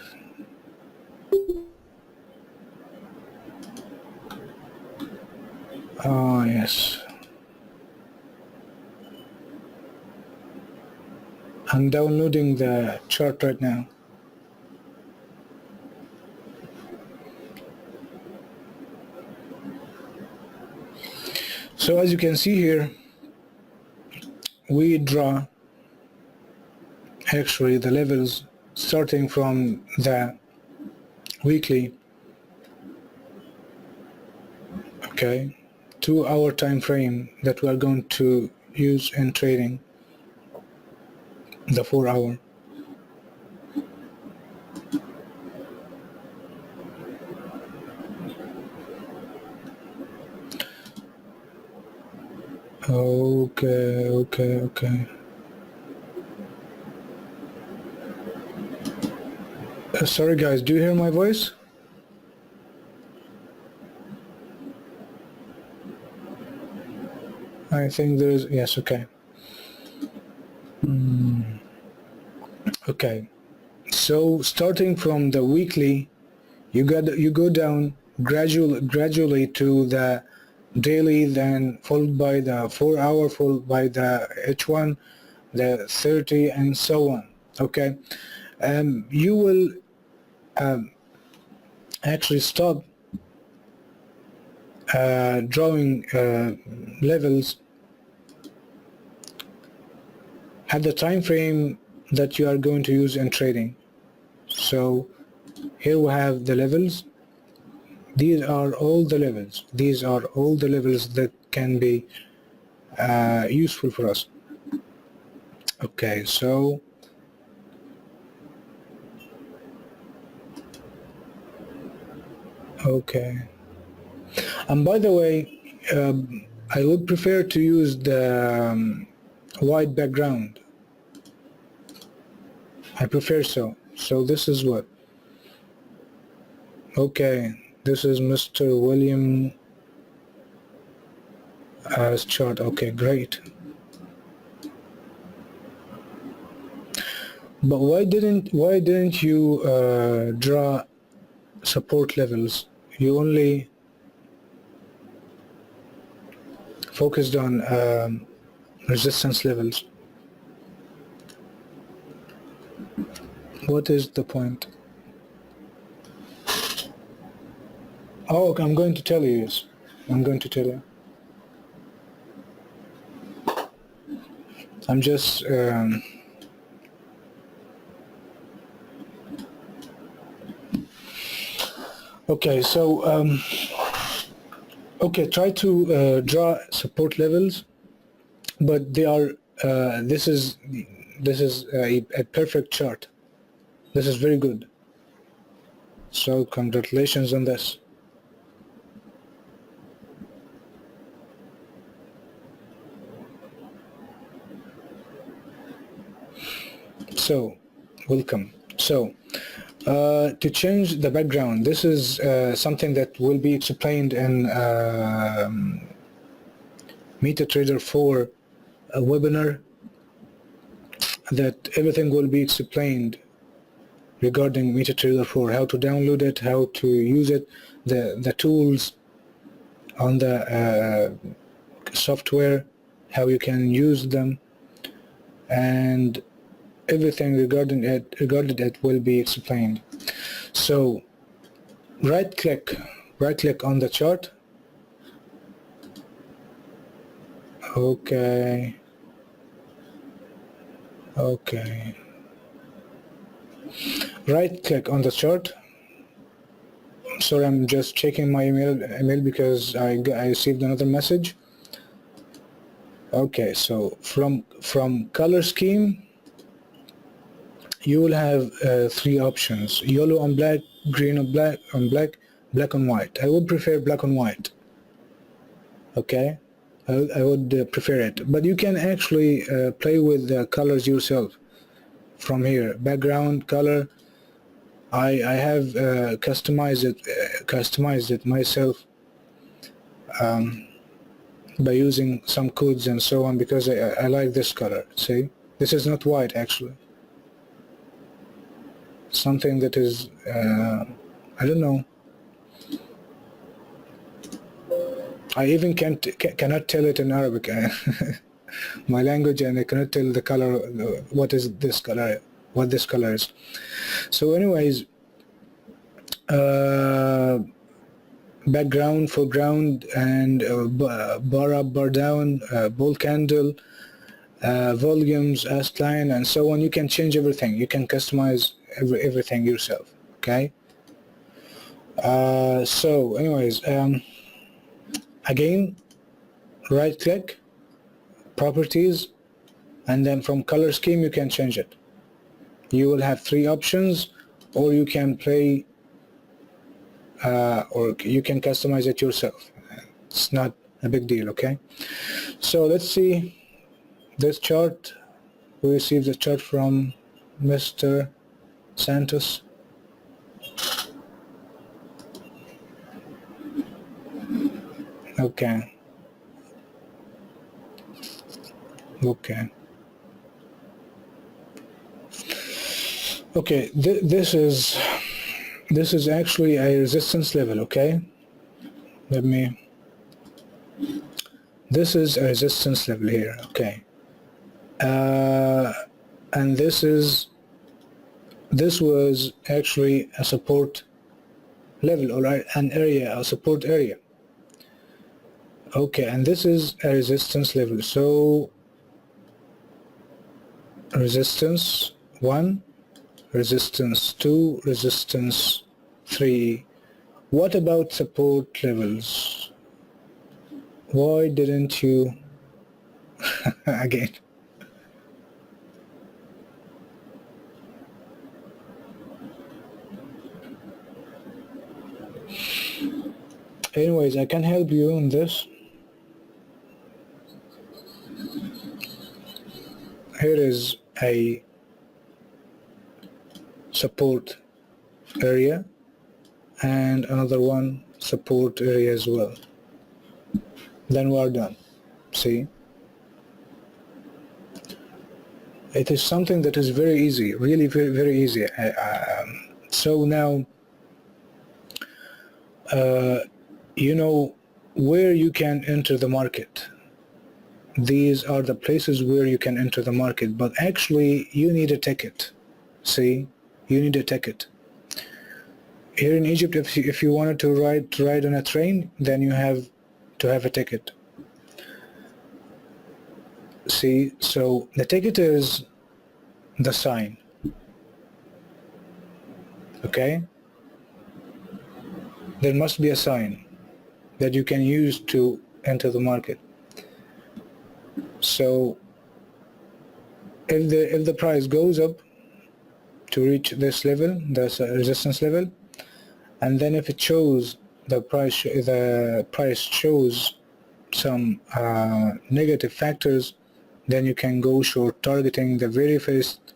Ah, yes. I'm downloading the chart right now. So as you can see here, we draw actually the levels starting from the weekly, okay, 2-hour time frame that we are going to use in trading, the 4-hour. Okay. Sorry guys, do you hear my voice? I think there's, yes, okay. Okay, so starting from the weekly, you go down gradually to the daily, then followed by the 4 hour, followed by the H1, the 30, and so on. Okay, you will actually stop drawing levels at the time frame that you are going to use in trading. So here we have the levels. These are all the levels. These are all the levels that can be useful for us. Okay, so okay. And by the way, I would prefer to use the white background. I prefer so. So this is what? Okay, this is Mr. William chart. Okay, great. But why didn't you draw support levels? You only focused on resistance levels. What is the point? Oh, I'm going to tell you. Yes, I'm going to tell you. I'm just okay. So okay, try to draw support levels, but they are. This is a perfect chart. This is very good. So congratulations on this. So, welcome. So, to change the background, this is something that will be explained in MetaTrader 4 webinar, that everything will be explained regarding MetaTrader 4, how to download it, how to use it, the tools on the software, how you can use them, and everything regarding it will be explained. So right click on the chart. Okay, right click on the chart. Sorry, I'm just checking my email because I received another message. Okay, so from color scheme, you will have three options: yellow on black, green on black, black on white. I would prefer black on white. Okay, I would prefer it, but you can actually play with the colors yourself from here. Background color, I have customized it myself by using some codes and so on, because I like this color. See, this is not white actually. Something that is I don't know. I even cannot tell it in Arabic, my language, and I cannot tell the color. What is this color? What this color is. So, anyways, background, foreground, and bar up, bar down, bull candle, volumes, ask line, and so on. You can change everything. You can customize everything yourself. Okay. So, anyways, again, right click, properties, and then from color scheme you can change it. You will have three options, or you can play or you can customize it yourself. It's not a big deal. Okay, so let's see this chart. We received the chart from Mr. Santos. Okay. Okay, this is actually a resistance level. Okay, let me This is a resistance level here, okay. And this was actually a support level, or an area, a support area. Okay, and this is a resistance level. So resistance 1, resistance 2, resistance 3. What about support levels? Why didn't you again? Anyways, I can help you on this. Here is a support area and another one support area as well. Then we are done. See, it is something that is very easy, really very easy. So now you know where you can enter the market. These are the places where you can enter the market, but actually you need a ticket. See, you need a ticket. Here in Egypt, if you wanted to ride on a train, then you have to have a ticket. See, so the ticket is the sign. Okay? There must be a sign that you can use to enter the market. So if the price goes up to reach this level, that's a resistance level, and then if it shows the price shows some negative factors, then you can go short, targeting the very first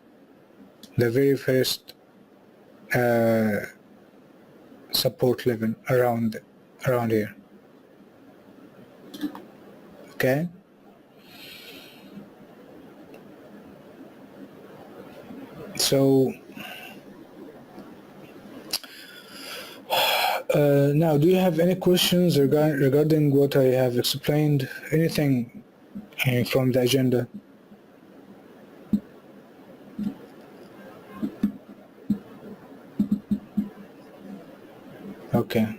support level around here. Okay. So now, do you have any questions regarding what I have explained? Anything from the agenda? Okay.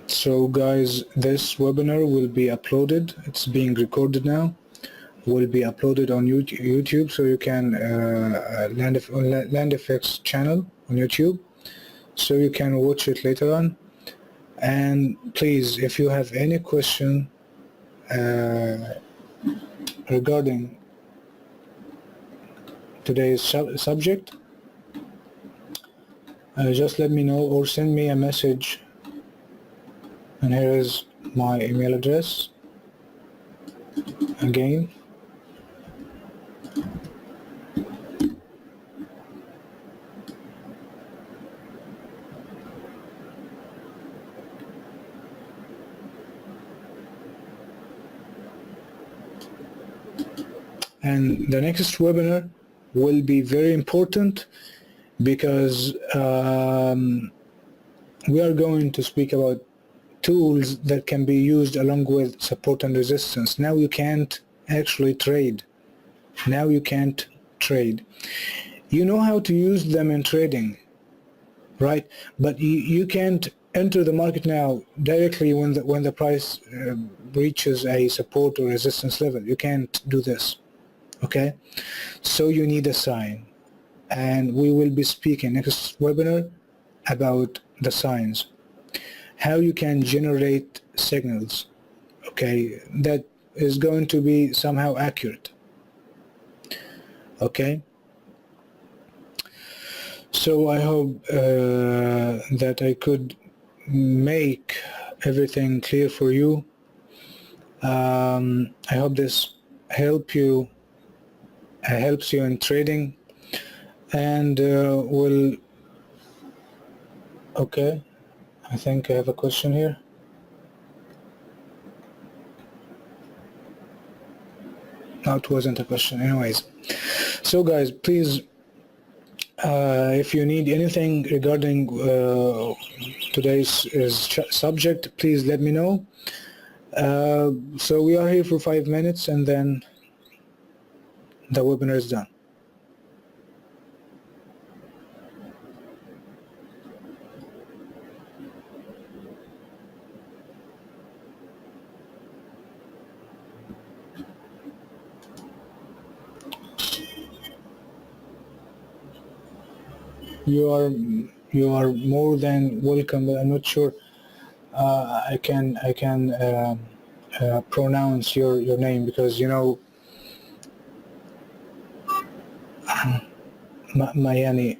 So guys, this webinar will be uploaded. It's being recorded now. Will be uploaded on YouTube, so you can Land Effects channel on YouTube, so you can watch it later on. And please, if you have any question regarding today's subject, just let me know or send me a message. And here is my email address again. And the next webinar will be very important because we are going to speak about tools that can be used along with support and resistance. Now you can't actually trade. Now you can't trade. You know how to use them in trading, right? But you can't enter the market now directly when the price reaches a support or resistance level. You can't do this. Okay, so you need a sign, and we will be speaking next webinar about the signs, how you can generate signals, okay, that is going to be somehow accurate. Okay, so I hope that I could make everything clear for you. I hope this helps you in trading, and will. Okay, I think I have a question here. No, it wasn't a question. Anyways, so guys, please If you need anything regarding today's subject, please let me know. So we are here for 5 minutes and then the webinar is done. You are more than welcome. But I'm not sure I can pronounce your name, because you know Mayani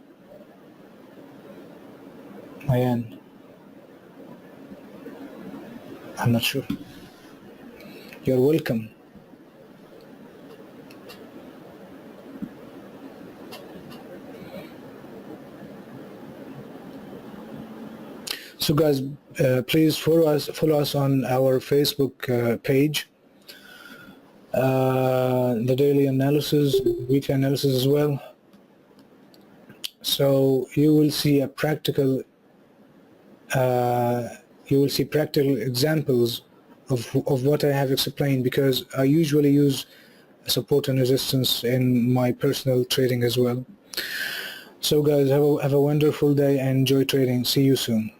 Mayan. I'm not sure. You're welcome. So guys, please follow us on our Facebook page, the daily analysis, weekly analysis as well. So you will see a practical examples of what I have explained, because I usually use support and resistance in my personal trading as well. So guys, have a wonderful day and enjoy trading. See you soon.